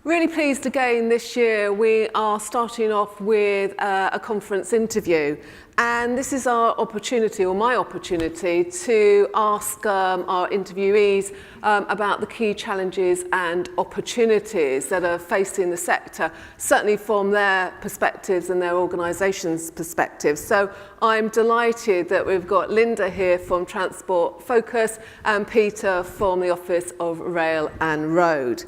Really pleased again this year we are starting off with a conference interview, and this is our opportunity, or my opportunity, to ask our interviewees about the key challenges and opportunities that are facing the sector, certainly from their perspectives and their organisation's perspectives. So I'm delighted that we've got Linda here from Transport Focus and Peter from the Office of Rail and Road.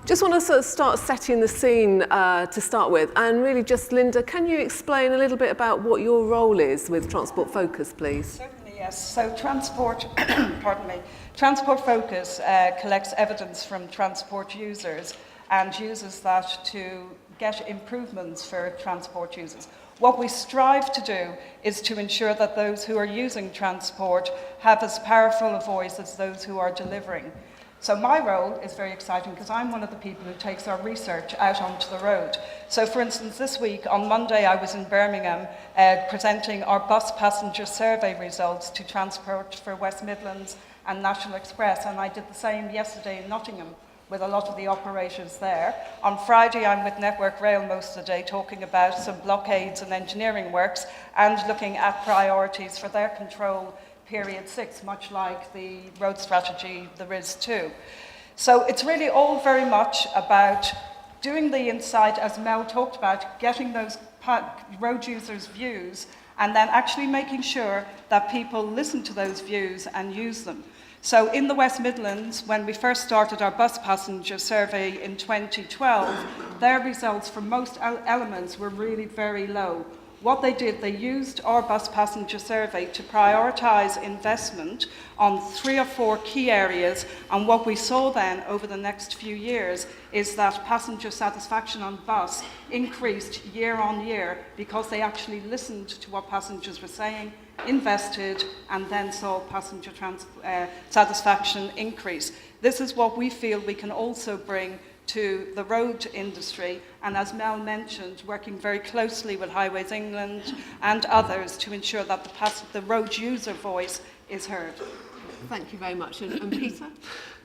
Just want to sort of start setting the scene to start with, and really just, Linda, can you explain a little bit about what your role is with Transport Focus, please? Certainly, yes. So Transport, pardon me, Transport Focus collects evidence from transport users and uses that to get improvements for transport users. What we strive to do is to ensure that those who are using transport have as powerful a voice as those who are delivering. So my role is very exciting because I'm one of the people who takes our research out onto the road. So for instance, this week on Monday I was in Birmingham presenting our bus passenger survey results to Transport for West Midlands and National Express, and I did the same yesterday in Nottingham with a lot of the operators there. On Friday I'm with Network Rail most of the day talking about some blockades and engineering works and looking at priorities for their control Period 6, much like the road strategy there is too. So it's really all very much about doing the insight, as Mel talked about, getting those road users' views and then actually making sure that people listen to those views and use them. So in the West Midlands, when we first started our bus passenger survey in 2012, their results for most elements were really very low. What they did, they used our bus passenger survey to prioritise investment on 3 or 4 key areas, and what we saw then over the next few years is that passenger satisfaction on bus increased year on year because they actually listened to what passengers were saying, invested, and then saw passenger satisfaction increase. This is what we feel we can also bring to the road industry, and as Mel mentioned, working very closely with Highways England and others to ensure that the road user voice is heard. Thank you very much. And Peter?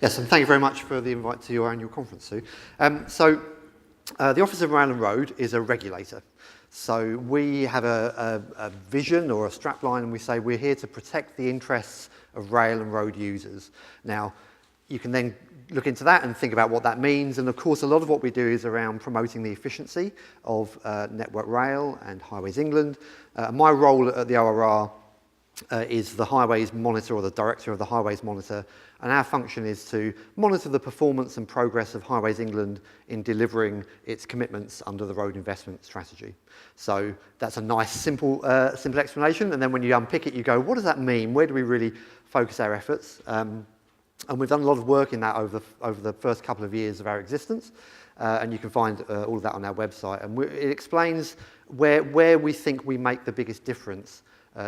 Yes, and thank you very much for the invite to your annual conference, Sue. The Office of Rail and Road is a regulator. So we have a vision or a strapline, and we say we're here to protect the interests of rail and road users. Now, you can then look into that and think about what that means. And of course, a lot of what we do is around promoting the efficiency of Network Rail and Highways England. My role at the ORR is the Highways Monitor, or the Director of the Highways Monitor. And our function is to monitor the performance and progress of Highways England in delivering its commitments under the road investment strategy. So that's a nice, simple explanation. And then when you unpick it, you go, what does that mean? Where do we really focus our efforts? And we've done a lot of work in that over the first couple of years of our existence, and you can find all of that on our website. And it explains where we think we make the biggest difference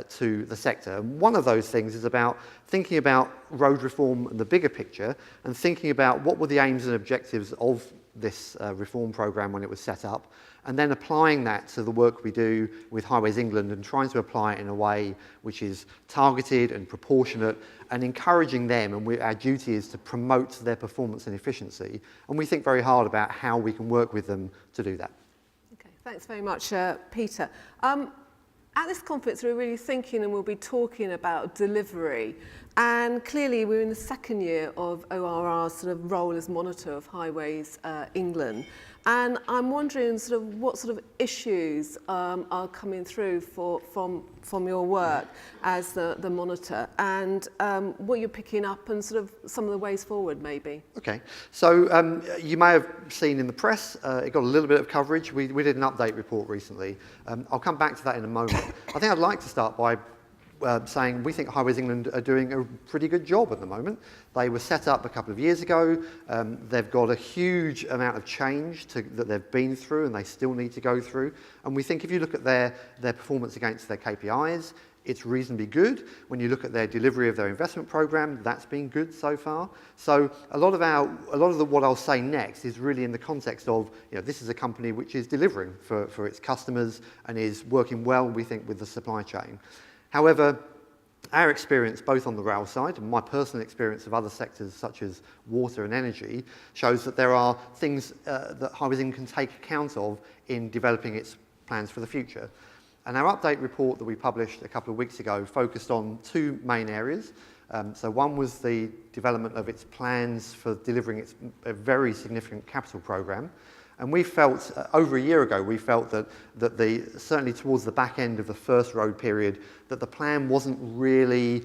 to the sector. And one of those things is about thinking about road reform and the bigger picture, and thinking about what were the aims and objectives of this reform programme when it was set up, and then applying that to the work we do with Highways England and trying to apply it in a way which is targeted and proportionate and encouraging them, and our duty is to promote their performance and efficiency, and we think very hard about how we can work with them to do that. Okay, thanks very much, Peter. At this conference, we're really thinking and we'll be talking about delivery. And clearly, we're in the second year of ORR's sort of role as monitor of Highways England. And I'm wondering sort of what sort of issues are coming through from your work as the monitor, and what you're picking up and sort of some of the ways forward, maybe. Okay, so you may have seen in the press, it got a little bit of coverage. We did an update report recently. I'll come back to that in a moment. I think I'd like to start by saying we think Highways England are doing a pretty good job at the moment. They were set up a couple of years ago. They've got a huge amount of change that they've been through, and they still need to go through. And we think if you look at their performance against their KPIs, it's reasonably good. When you look at their delivery of their investment programme, that's been good so far. So a lot of what I'll say next is really in the context of, this is a company which is delivering for its customers and is working well, we think, with the supply chain. However, our experience both on the rail side and my personal experience of other sectors such as water and energy shows that there are things that Highways England can take account of in developing its plans for the future. And our update report that we published a couple of weeks ago focused on two main areas. So one was the development of its plans for delivering a very significant capital programme. And we felt, over a year ago, we felt that certainly towards the back end of the first road period, that the plan wasn't really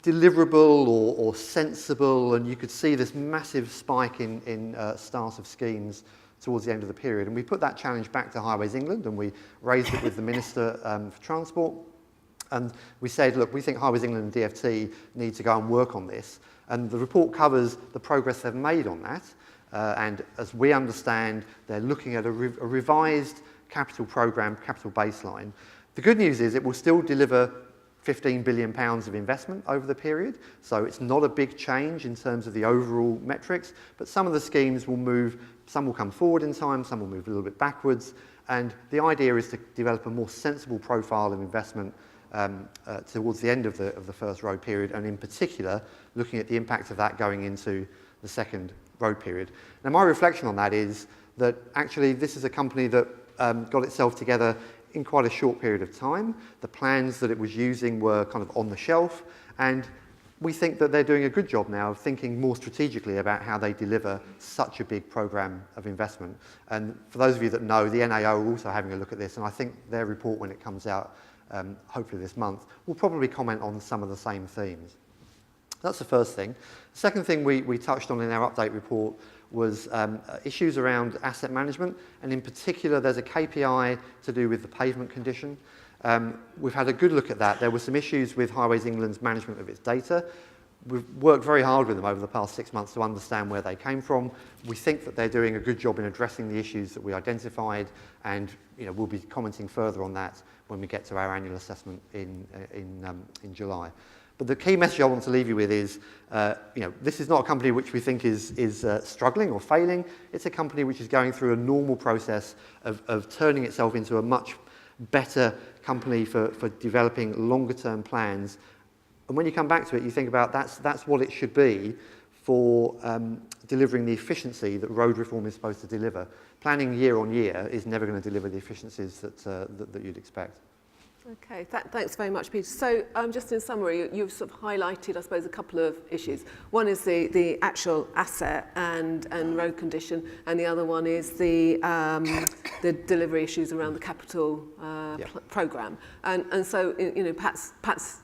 deliverable or sensible, and you could see this massive spike in start of schemes towards the end of the period. And we put that challenge back to Highways England, and we raised it with the Minister for Transport. And we said, look, we think Highways England and DfT need to go and work on this. And the report covers the progress they've made on that. And as we understand, they're looking at a revised capital programme, capital baseline. The good news is it will still deliver £15 billion of investment over the period. So it's not a big change in terms of the overall metrics, but some of the schemes will move, some will come forward in time, some will move a little bit backwards. And the idea is to develop a more sensible profile of investment towards the end of the first road period, and in particular, looking at the impact of that going into the second road period. Now, my reflection on that is that actually this is a company that got itself together in quite a short period of time. The plans that it was using were kind of on the shelf, and we think that they're doing a good job now of thinking more strategically about how they deliver such a big programme of investment. And for those of you that know, the NAO are also having a look at this, and I think their report, when it comes out, hopefully this month, will probably comment on some of the same themes. That's the first thing. The second thing we touched on in our update report was issues around asset management, and in particular there's a KPI to do with the pavement condition. We've had a good look at that. There were some issues with Highways England's management of its data. We've worked very hard with them over the past 6 months to understand where they came from. We think that they're doing a good job in addressing the issues that we identified, and we'll be commenting further on that when we get to our annual assessment in July. But the key message I want to leave you with is, this is not a company which we think is struggling or failing. It's a company which is going through a normal process of turning itself into a much better company for developing longer-term plans. And when you come back to it, you think about that's what it should be for delivering the efficiency that road reform is supposed to deliver. Planning year on year is never going to deliver the efficiencies that you'd expect. Okay, thanks very much, Peter. So just in summary, you've sort of highlighted, I suppose, a couple of issues. One is the actual asset and road condition, and the other one is the delivery issues around the capital programme. And so, perhaps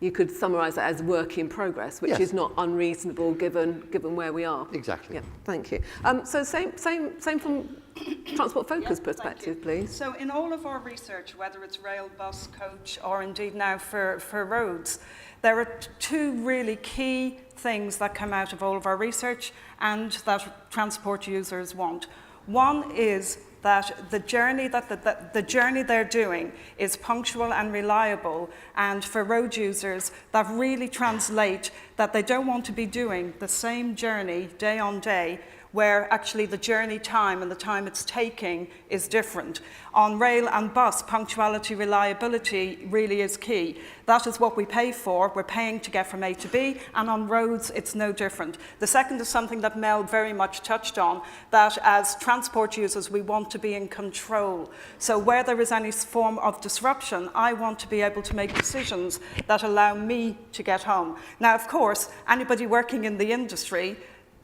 you could summarise that as work in progress, which is not unreasonable given where we are. Exactly. Yeah, thank you. So same from Transport Focus perspective, please. So in all of our research, whether it's rail, bus, coach, or indeed now for roads, there are two really key things that come out of all of our research and that transport users want. One is that the journey they're doing is punctual and reliable, and for road users that really translate that they don't want to be doing the same journey day on day, where actually the journey time and the time it's taking is different. On rail and bus, punctuality, reliability really is key. That is what we pay for. We're paying to get from A to B, and on roads, it's no different. The second is something that Mel very much touched on, that as transport users, we want to be in control. So where there is any form of disruption, I want to be able to make decisions that allow me to get home. Now, of course, anybody working in the industry,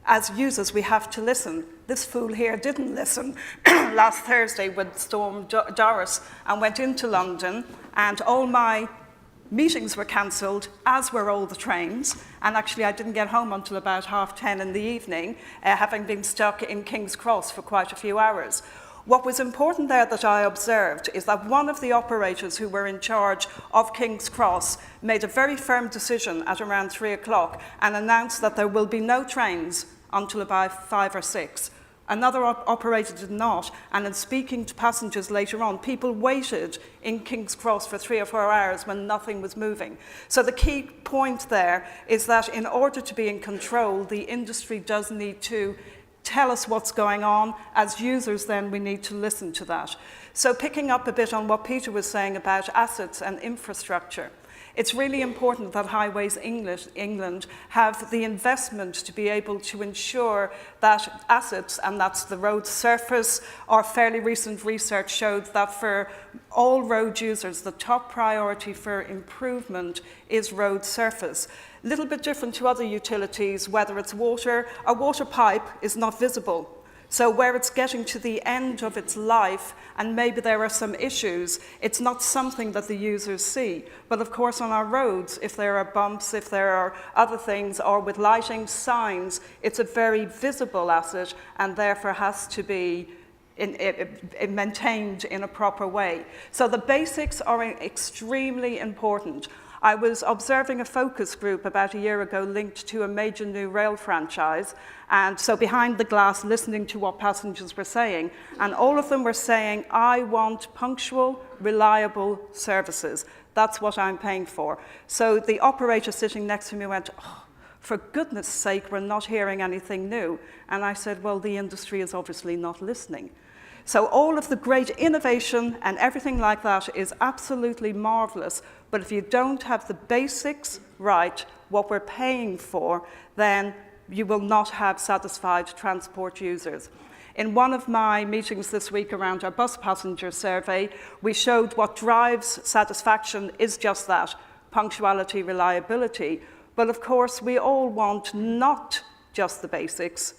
as users, we have to listen. This fool here didn't listen last Thursday with Storm Doris, and went into London, and all my meetings were cancelled, as were all the trains, and actually I didn't get home until about 10:30 in the evening, having been stuck in King's Cross for quite a few hours. What was important there that I observed is that one of the operators who were in charge of King's Cross made a very firm decision at around 3 o'clock and announced that there will be no trains until about 5 or 6. Another operator did not, and in speaking to passengers later on, people waited in King's Cross for 3 or 4 hours when nothing was moving. So the key point there is that in order to be in control, the industry does need to tell us what's going on. As users, then we need to listen to that. So picking up a bit on what Peter was saying about assets and infrastructure, it's really important that Highways England have the investment to be able to ensure that assets, and that's the road surface. Our fairly recent research showed that for all road users, the top priority for improvement is road surface. A little bit different to other utilities, whether it's water, a water pipe is not visible. So where it's getting to the end of its life, and maybe there are some issues, it's not something that the users see. But of course on our roads, if there are bumps, if there are other things, or with lighting signs, it's a very visible asset and therefore has to be maintained in a proper way. So the basics are extremely important. I was observing a focus group about a year ago linked to a major new rail franchise, and so behind the glass listening to what passengers were saying, and all of them were saying, I want punctual, reliable services. That's what I'm paying for. So the operator sitting next to me went, oh, for goodness sake, we're not hearing anything new. And I said, well, the industry is obviously not listening. So all of the great innovation and everything like that is absolutely marvelous, but if you don't have the basics right, what we're paying for, then you will not have satisfied transport users. In one of my meetings this week around our bus passenger survey, we showed what drives satisfaction is just that, punctuality, reliability. But of course, we all want not just the basics.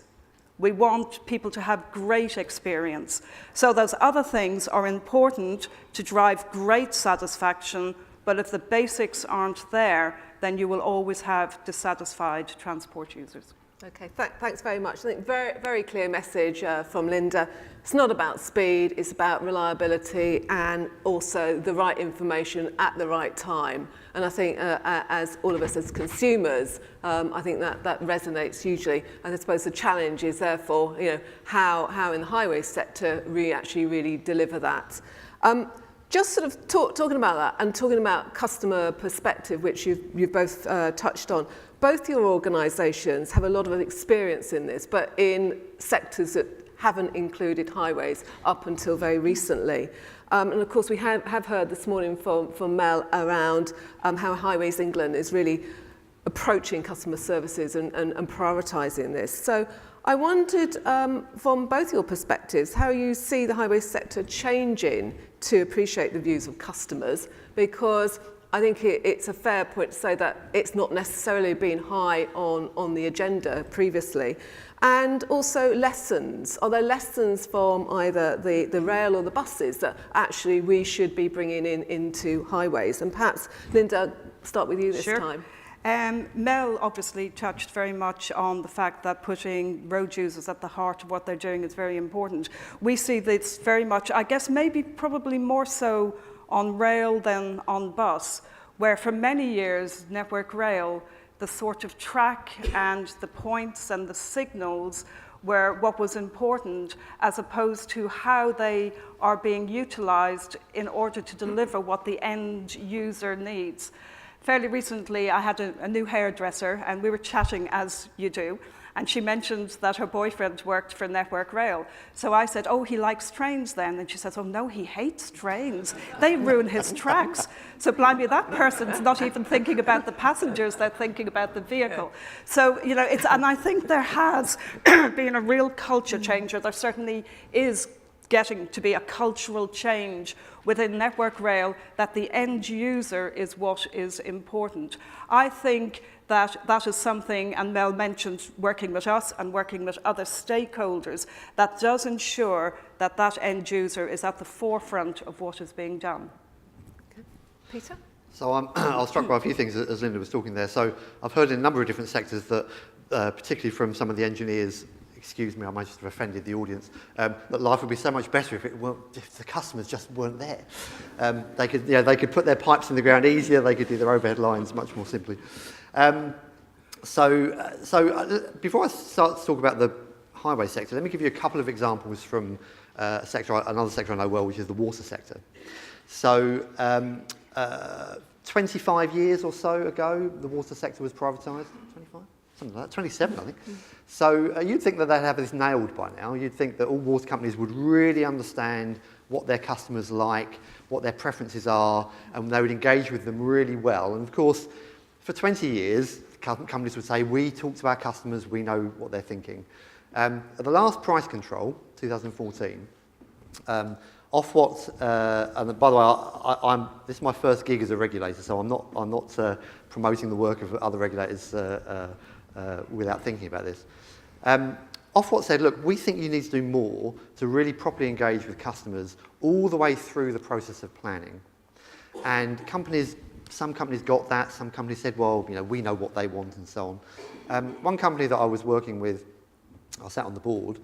We want people to have great experience. So those other things are important to drive great satisfaction, but if the basics aren't there, then you will always have dissatisfied transport users. Okay, thanks very much. I think very clear message from Linda. It's not about speed, it's about reliability and also the right information at the right time. And I think as all of us as consumers, I think that resonates hugely. And I suppose the challenge is therefore, how in the highway sector we actually really deliver that. Just sort of talking about that and talking about customer perspective, which you've both touched on. Both your organisations have a lot of experience in this, but in sectors that haven't included highways up until very recently. And of course, we have heard this morning from Mel around how Highways England is really approaching customer services and prioritising this. So I wondered, from both your perspectives, how you see the highway sector changing to appreciate the views of customers, because I think it's a fair point to say that it's not necessarily been high on the agenda previously. And also lessons. Are there lessons from either the rail or the buses that actually we should be bringing into highways? And perhaps, Linda, start with you this time. Mel obviously touched very much on the fact that putting road users at the heart of what they're doing is very important. We see this very much, I guess maybe probably more so on rail than on bus, where for many years, Network Rail, the sort of track and the points and the signals were what was important, as opposed to how they are being utilised in order to deliver what the end user needs. Fairly recently, I had a new hairdresser, and we were chatting, as you do, and she mentioned that her boyfriend worked for Network Rail. So I said, oh, he likes trains then. And she says, oh, no, he hates trains. They ruin his tracks. So blimey, that person's not even thinking about the passengers, they're thinking about the vehicle. So, and I think there has been a real culture changer. There certainly is getting to be a cultural change within Network Rail, that the end user is what is important. I think that is something, and Mel mentioned working with us and working with other stakeholders, that does ensure that that end user is at the forefront of what is being done. Okay. Peter? So I was struck by a few things as Linda was talking there. So I've heard in a number of different sectors that, particularly from some of the engineers, excuse me, I might just have offended the audience, that life would be so much better if the customers just weren't there. They could put their pipes in the ground easier, they could do their overhead lines much more simply. So before I start to talk about the highway sector, let me give you a couple of examples from another sector I know well, which is the water sector. So 25 years or so ago, the water sector was privatised. 25? something like that, 27, I think. So you'd think that they'd have this nailed by now. You'd think that all water companies would really understand what their customers like, what their preferences are, and they would engage with them really well. And of course, for 20 years, companies would say, we talk to our customers, we know what they're thinking. At the last price control, 2014, Ofwat, and by the way, this is my first gig as a regulator, so I'm not promoting the work of other regulators without thinking about this. Ofwat said, look, we think you need to do more to really properly engage with customers all the way through the process of planning. And some companies got that, some companies said, well, we know what they want and so on. One company that I was working with, I sat on the board,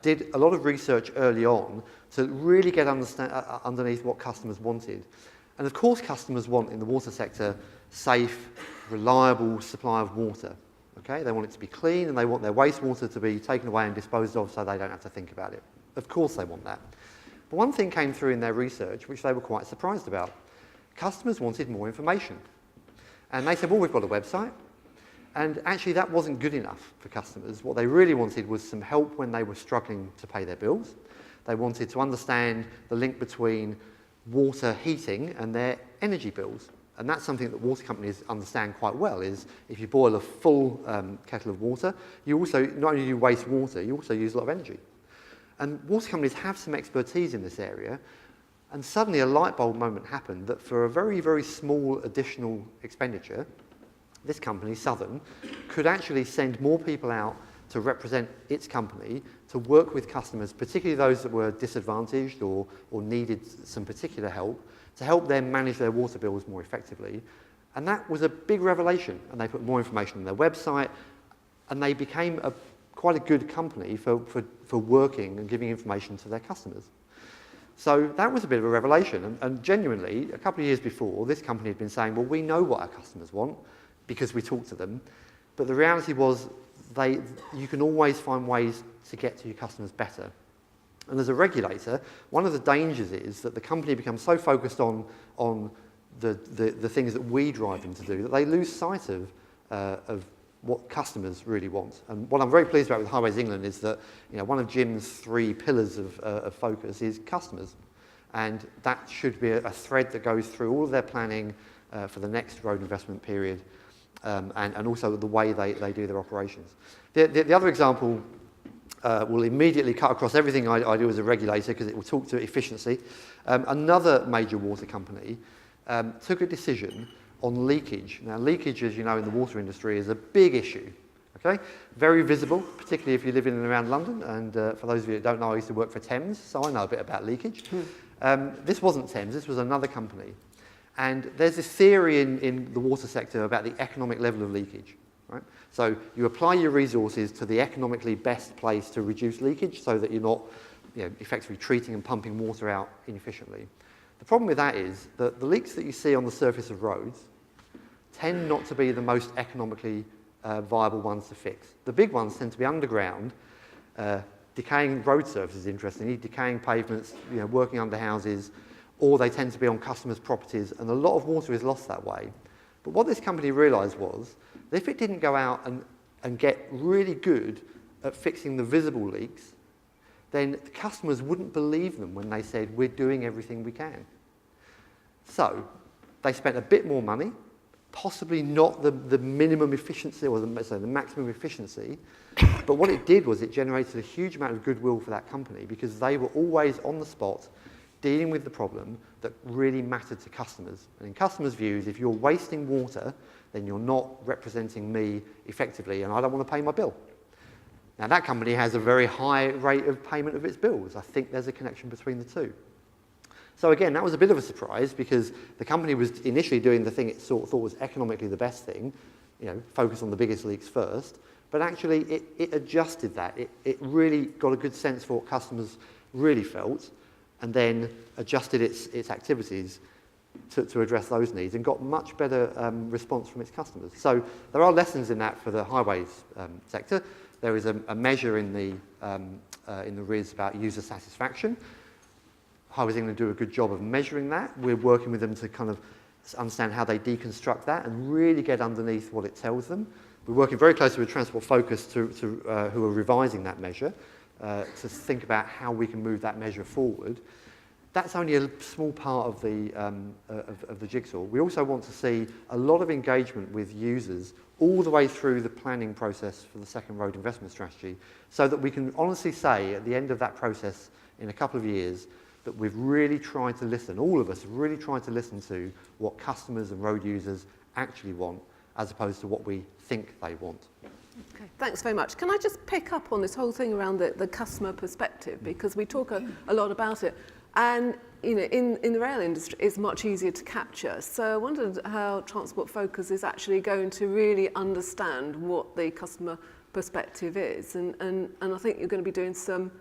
did a lot of research early on to really get underneath what customers wanted. And of course customers want, in the water sector, safe, reliable supply of water. Okay? They want it to be clean and they want their wastewater to be taken away and disposed of so they don't have to think about it. Of course they want that. But one thing came through in their research which they were quite surprised about. Customers wanted more information. And they said, well, we've got a website. And actually that wasn't good enough for customers. What they really wanted was some help when they were struggling to pay their bills. They wanted to understand the link between water heating and their energy bills. And that's something that water companies understand quite well, is if you boil a full kettle of water, you also, not only do you waste water, you also use a lot of energy. And water companies have some expertise in this area, and suddenly a light bulb moment happened that for a very, very small additional expenditure, this company, Southern, could actually send more people out to represent its company, to work with customers, particularly those that were disadvantaged or needed some particular help, to help them manage their water bills more effectively. And that was a big revelation. And they put more information on their website, and they became quite a good company for working and giving information to their customers. So that was a bit of a revelation. And genuinely, a couple of years before, this company had been saying, well, we know what our customers want because we talk to them. But the reality was you can always find ways to get to your customers better. And as a regulator, one of the dangers is that the company becomes so focused on the things that we drive them to do that they lose sight of what customers really want. And what I'm very pleased about with Highways England is that one of Jim's 3 pillars of focus is customers. And that should be a thread that goes through all of their planning for the next road investment period, and also the way they do their operations. The other example will immediately cut across everything I do as a regulator because it will talk to efficiency. Another major water company took a decision on leakage. Now, leakage, as you know, in the water industry is a big issue. Okay? Very visible, particularly if you live in and around London. And for those of you that don't know, I used to work for Thames, so I know a bit about leakage. This wasn't Thames, this was another company. And there's this theory in the water sector about the economic level of leakage. Right? So you apply your resources to the economically best place to reduce leakage so that you're not effectively treating and pumping water out inefficiently. The problem with that is that the leaks that you see on the surface of roads tend not to be the most economically viable ones to fix. The big ones tend to be underground, decaying road surfaces, interestingly, decaying pavements, working under houses, or they tend to be on customers' properties, and a lot of water is lost that way. But what this company realised was that if it didn't go out and get really good at fixing the visible leaks, then the customers wouldn't believe them when they said, we're doing everything we can. So they spent a bit more money, possibly not the minimum efficiency or the maximum efficiency, but what it did was it generated a huge amount of goodwill for that company because they were always on the spot dealing with the problem that really mattered to customers. And in customers' views, if you're wasting water, then you're not representing me effectively and I don't want to pay my bill. Now that company has a very high rate of payment of its bills. I think there's a connection between the two. So again, that was a bit of a surprise because the company was initially doing the thing it thought was economically the best thing, focus on the biggest leaks first, but actually it adjusted that. It really got a good sense for what customers really felt and then adjusted its activities to address those needs and got much better response from its customers. So there are lessons in that for the highways sector. There is a measure in the RIS about user satisfaction. Highways England do a good job of measuring that. We're working with them to kind of understand how they deconstruct that and really get underneath what it tells them We're working very closely with Transport Focus who are revising that measure to think about how we can move that measure forward. That's only a small part of the jigsaw. We also want to see a lot of engagement with users all the way through the planning process for the second road investment strategy, so that we can honestly say at the end of that process in a couple of years that we've really tried to listen, all of us have really tried to listen to what customers and road users actually want, as opposed to what we think they want. Okay, thanks very much. Can I just pick up on this whole thing around the customer perspective, because we talk a lot about it, and you know, in the rail industry it's much easier to capture. So I wondered how Transport Focus is actually going to really understand what the customer perspective is, and I think you're going to be doing some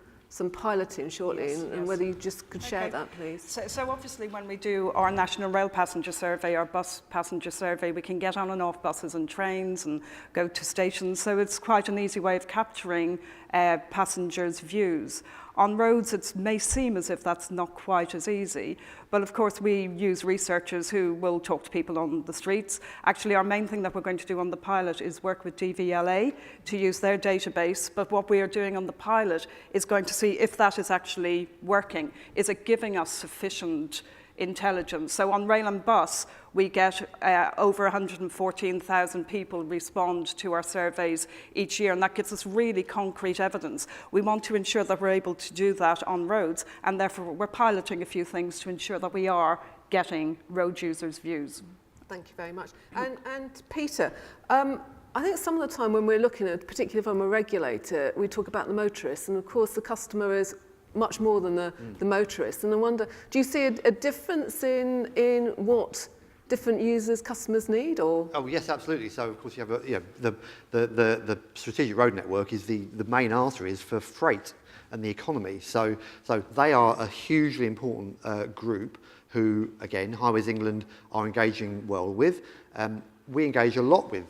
piloting shortly, Yes, and yes. whether you just could share that, please. So obviously when we do our national rail passenger survey, our bus passenger survey, we can get on and off buses and trains and go to stations. So it's quite an easy way of capturing passengers' views. On roads, it may seem as if that's not quite as easy, but of course we use researchers who will talk to people on the streets. Actually, our main thing that we're going to do on the pilot is work with DVLA to use their database, but what we are doing on the pilot is going to see if that is actually working. Is it giving us sufficient intelligence? So on rail and bus, we get over 114,000 people respond to our surveys each year, and that gives us really concrete evidence. We want to ensure that we're able to do that on roads, and therefore we're piloting a few things to ensure that we are getting road users' views. Thank you very much. And Peter, I think some of the time when we're looking at, particularly from a regulator, we talk about the motorist, and of course the customer is much more than the motorist. And I wonder, do you see a difference in what different users, customers need, or? Oh yes, absolutely. So of course you have the strategic road network is the main arteries for freight and the economy. So they are a hugely important group who, again, Highways England are engaging well with. We engage a lot with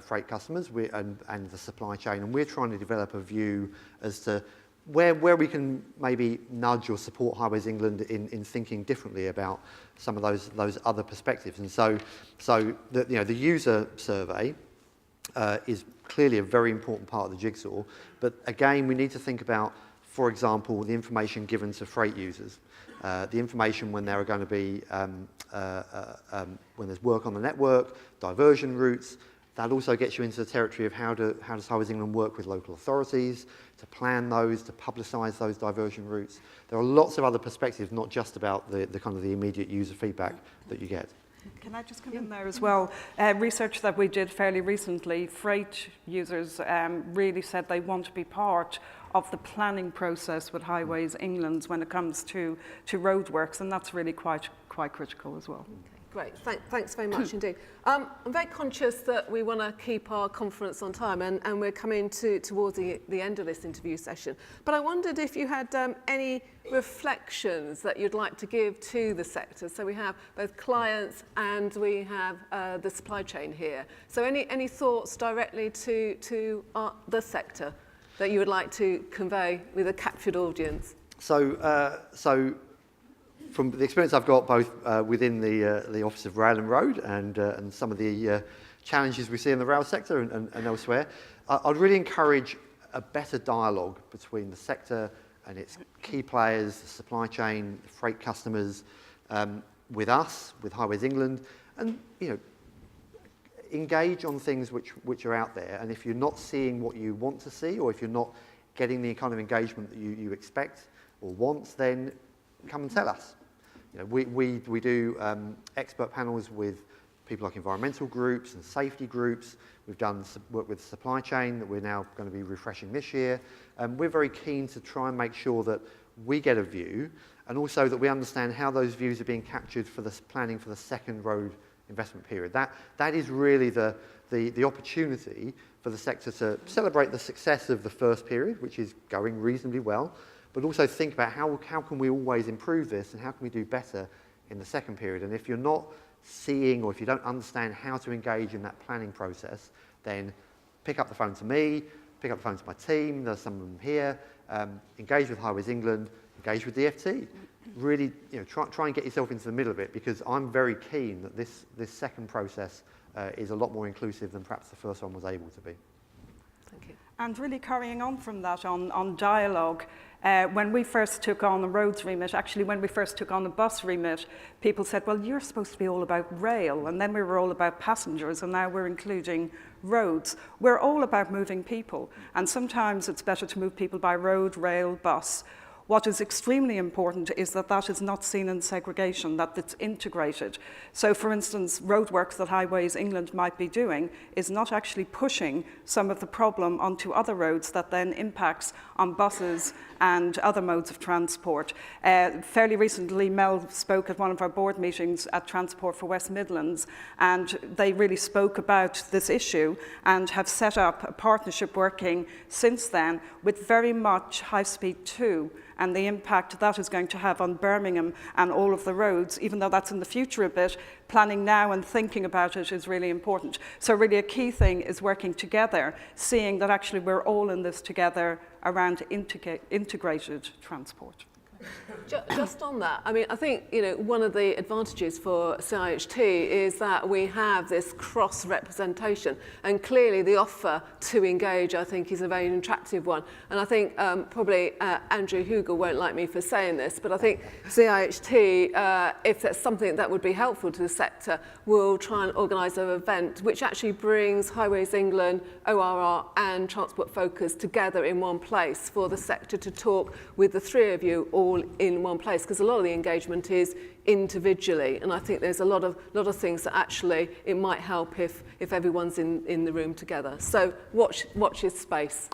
freight customers and the supply chain, and we're trying to develop a view as to where we can maybe nudge or support Highways England in thinking differently about some of those other perspectives. And so the user survey is clearly a very important part of the jigsaw. But again, we need to think about, for example, the information given to freight users, the information when there are going to be when there's work on the network, diversion routes. That also gets you into the territory of how does Highways England work with local authorities to plan those, to publicise those diversion routes. There are lots of other perspectives, not just about the kind of the immediate user feedback that you get. Can I just come in there as well? Research that we did fairly recently, freight users really said they want to be part of the planning process with Highways England when it comes to roadworks, and that's really quite critical as well. Great, thanks very much indeed. I'm very conscious that we want to keep our conference on time, and we're coming towards the end of this interview session. But I wondered if you had any reflections that you'd like to give to the sector. So we have both clients and we have the supply chain here. So any thoughts directly to the sector that you would like to convey with a captured audience? So from the experience I've got both within the Office of Rail and Road and some of the challenges we see in the rail sector and elsewhere, I'd really encourage a better dialogue between the sector and its key players, the supply chain, the freight customers, with us, with Highways England, and engage on things which are out there. And if you're not seeing what you want to see, or if you're not getting the kind of engagement that you expect or want, then come and tell us. We do expert panels with people like environmental groups and safety groups. We've done work with supply chain that we're now going to be refreshing this year. We're very keen to try and make sure that we get a view, and also that we understand how those views are being captured for the planning for the second road investment period. That is really the opportunity for the sector to celebrate the success of the first period, which is going reasonably well, but also think about how can we always improve this, and how can we do better in the second period. And if you're not seeing, or if you don't understand how to engage in that planning process, then pick up the phone to me, pick up the phone to my team, there's some of them here, engage with Highways England, engage with DFT. really, try and get yourself into the middle of it, because I'm very keen that this second process is a lot more inclusive than perhaps the first one was able to be. Thank you. And really carrying on from that on dialogue, when we first took on the roads remit, actually when we first took on the bus remit, people said, well, you're supposed to be all about rail, and then we were all about passengers, and now we're including roads. We're all about moving people, and sometimes it's better to move people by road, rail, bus. What is extremely important is that that is not seen in segregation, that it's integrated. So for instance, roadworks that Highways England might be doing is not actually pushing some of the problem onto other roads that then impacts on buses and other modes of transport. Fairly recently, Mel spoke at one of our board meetings at Transport for West Midlands, and they really spoke about this issue and have set up a partnership working since then with very much High Speed 2 and the impact that is going to have on Birmingham and all of the roads. Even though that's in the future a bit, planning now and thinking about it is really important. So really a key thing is working together, seeing that actually we're all in this together around integrated transport. Just on that, I mean, I think, one of the advantages for CIHT is that we have this cross-representation, and clearly the offer to engage, I think, is a very attractive one. And I think probably Andrew Hugel won't like me for saying this, but I think CIHT, if there's something that would be helpful to the sector, will try and organise an event which actually brings Highways England, ORR and Transport Focus together in one place for the sector to talk with the three of you all in one place, because a lot of the engagement is individually, and I think there's a lot of things that actually it might help if everyone's in the room together. So watch this space.